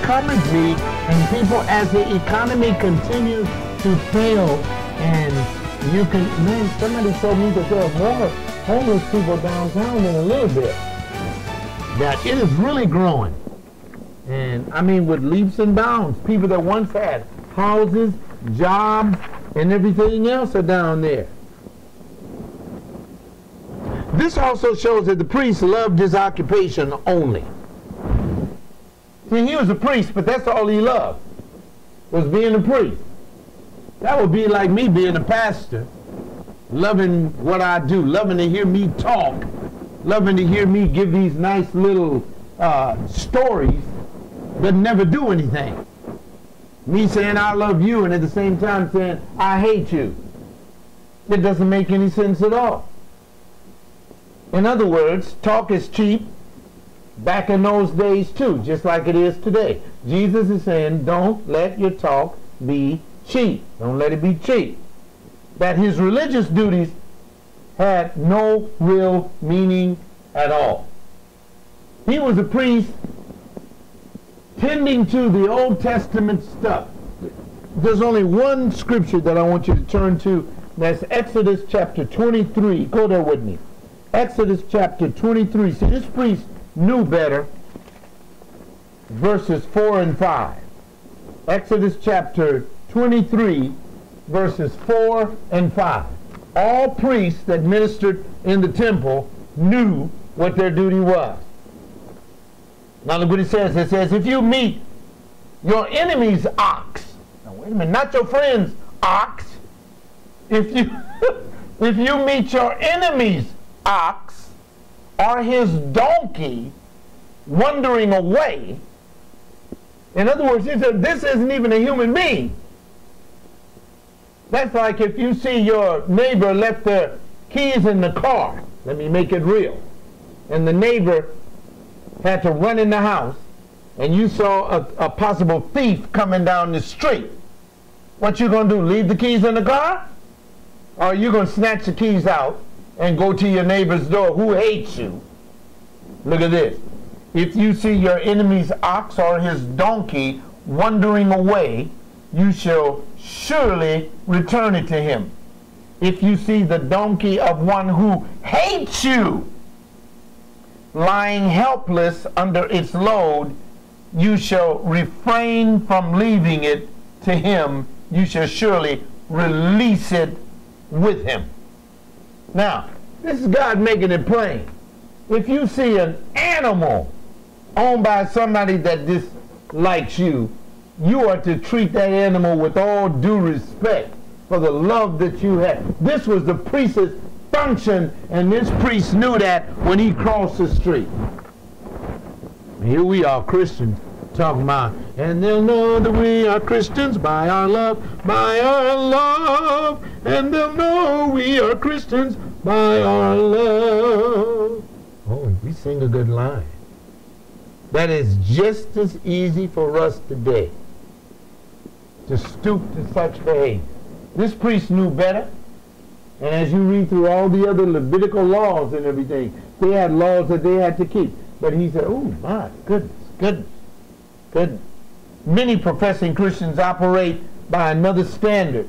currently, and people, as the economy continues to fail, and you can, man, somebody told me that there are more homeless people downtown in a little bit. That it is really growing. And I mean, with leaps and bounds, people that once had houses, jobs, and everything else are down there. This also shows that the priest loved his occupation only. See, he was a priest, but that's all he loved, was being a priest. That would be like me being a pastor, loving what I do, loving to hear me talk, loving to hear me give these nice little stories that never do anything. Me saying I love you and at the same time saying I hate you. It doesn't make any sense at all. In other words, talk is cheap back in those days too, just like it is today. Jesus is saying, don't let your talk be cheap. Don't let it be cheap. That his religious duties had no real meaning at all. He was a priest tending to the Old Testament stuff. There's only one scripture that I want you to turn to. That's Exodus chapter 23. Go there with me. Exodus chapter 23. See, this priest knew better. Verses 4 and 5. Exodus chapter 23, verses 4 and 5. All priests that ministered in the temple knew what their duty was. Now look what it says. It says, if you meet your enemy's ox, now wait a minute, not your friend's ox. If you meet your enemy's ox or his donkey wandering away, in other words, he said, this isn't even a human being. That's like if you see your neighbor left their keys in the car. Let me make it real. And the neighbor had to run in the house, and you saw a possible thief coming down the street. What you going to do, leave the keys in the car? Or are you going to snatch the keys out and go to your neighbor's door who hates you? Look at this. If you see your enemy's ox or his donkey wandering away, you shall surely return it to him. If you see the donkey of one who hates you lying helpless under its load, you shall refrain from leaving it to him. You shall surely release it with him. Now, this is God making it plain. If you see an animal owned by somebody that dislikes you, you are to treat that animal with all due respect for the love that you have. This was the priest's function, and this priest knew that when he crossed the street. Here we are, Christians, talking about, and they'll know that we are Christians by our love, and they'll know we are Christians by our love. Oh, we sing a good line. That is just as easy for us today to stoop to such behavior. This priest knew better, and as you read through all the other Levitical laws and everything, they had laws that they had to keep. But he said, oh my goodness. Many professing Christians operate by another standard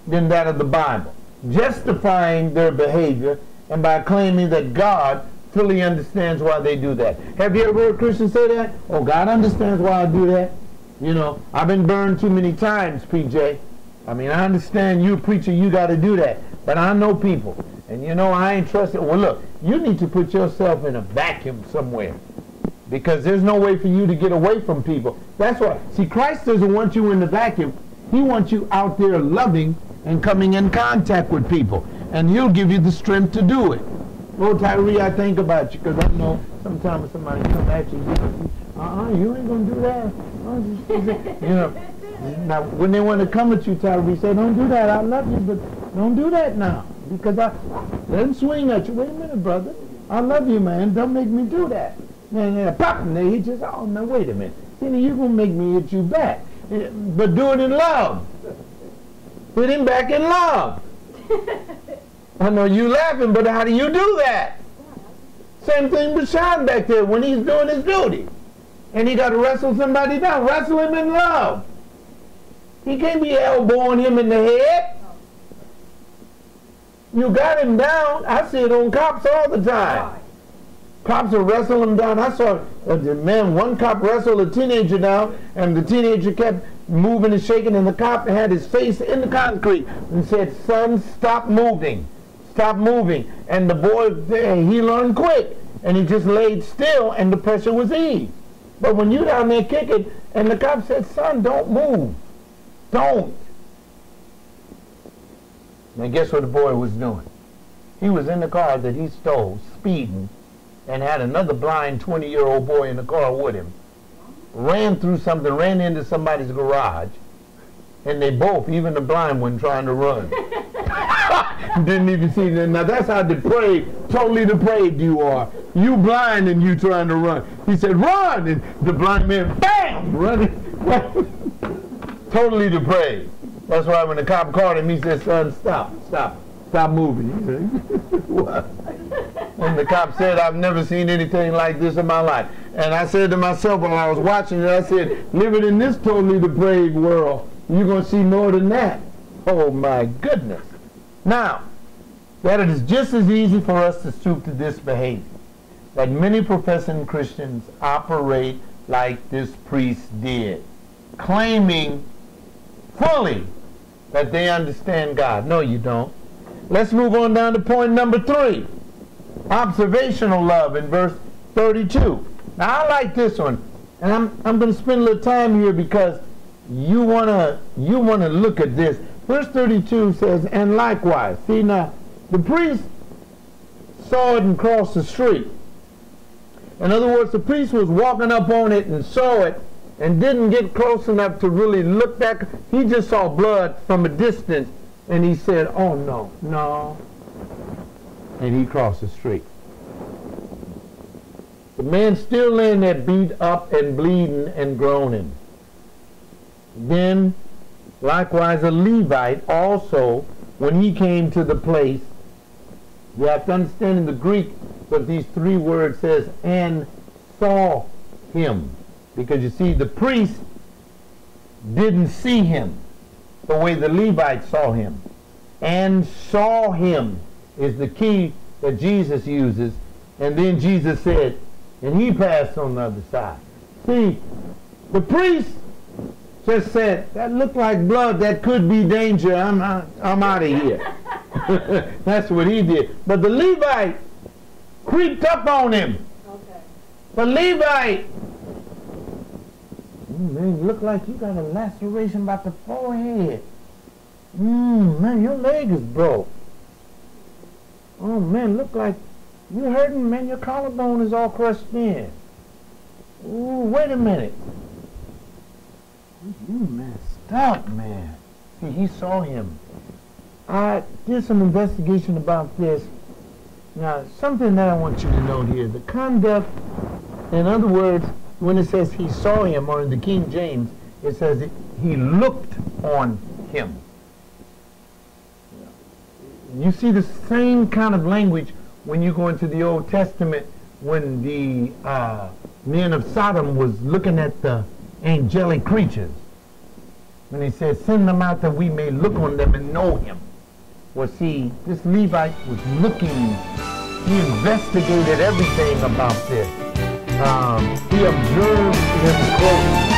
than that of the Bible, justifying their behavior and by claiming that God fully understands why they do that. Have you ever heard Christians say that? Oh, God understands why I do that. You know, I've been burned too many times, PJ. I mean, I understand you, preacher, you got to do that. But I know people. And you know, I ain't trusted. Well, look, you need to put yourself in a vacuum somewhere. Because there's no way for you to get away from people. That's why. See, Christ doesn't want you in the vacuum. He wants you out there loving and coming in contact with people. And he'll give you the strength to do it. Oh, Tyree, I think about you, because I know sometimes somebody come at you, you ain't going to do that. You know, now, when they want to come at you, Tyree, say, don't do that. I love you, but don't do that now. Because let them swing at you. Wait a minute, brother. I love you, man. Don't make me do that. And pop, and they hit you. Oh, no, wait a minute. See, you're going to make me hit you back. But do it in love. Hit him back in love. I know you laughing, but how do you do that? Same thing with Sean back there when he's doing his duty. and he got to wrestle somebody down. Wrestle him in love. He can't be elbowing him in the head. You got him down. I see it on cops all the time. Cops will wrestle him down. I saw one cop wrestle a teenager down, and the teenager kept moving and shaking, and the cop had his face in the concrete and said, "Son, stop moving. Stop moving." And the boy, he learned quick, and he just laid still, and the pressure was eased. But when you down there kicking, and the cop said, "Son, don't move. Don't." Now guess what the boy was doing? He was in the car that he stole, speeding, and had another blind 20-year-old boy in the car with him. Ran through something, ran into somebody's garage, and they both, even the blind one, trying to run. Didn't even see them. Now that's how depraved, totally depraved you are. You blind and you trying to run. He said, "Run!" And the blind man, bam, running. Totally depraved. That's why when the cop called him, he said, "Son, stop moving." He said, "What?" And the cop said, "I've never seen anything like this in my life." And I said to myself when I was watching it, I said, living in this totally depraved world, you're going to see more than that. Oh my goodness. Now, that it is just as easy for us to stoop to this behavior, that many professing Christians operate like this priest did, claiming fully that they understand God. No, you don't. Let's move on down to point number 3. Observational love in verse 32. Now I like this one, and I'm going to spend a little time here because you wanna look at this. Verse 32 says, "And likewise." See, now the priest saw it and crossed the street. In other words, the priest was walking up on it and saw it and didn't get close enough to really look back. He just saw blood from a distance, and he said, "Oh no." And he crossed the street. The man still laying there beat up and bleeding and groaning. Then, likewise, a Levite also, when he came to the place, you have to understand in the Greek that these 3 words says, "and saw him." Because you see, the priest didn't see him the way the Levite saw him. "And saw him" is the key that Jesus uses. And then Jesus said, and he passed on the other side. See, the priest just said, "That looked like blood, that could be danger, I'm out of here." That's what he did. But the Levite creeped up on him. Okay. The Levite, man, look like you got a laceration about the forehead. Man, your leg is broke. Oh man, look like you hurting, man. Your collarbone is all crushed in. Ooh, wait a minute. You messed up, man. See, he saw him. I did some investigation about this. Now, something that I want you to note here. The conduct, in other words, when it says he saw him, or in the King James, it says he looked on him. You see the same kind of language when you go into the Old Testament, when the men of Sodom was looking at the angelic creatures. When he said, "Send them out that we may look on them and know him." Well, see, this Levite was looking, he investigated everything about this. He observed him closely.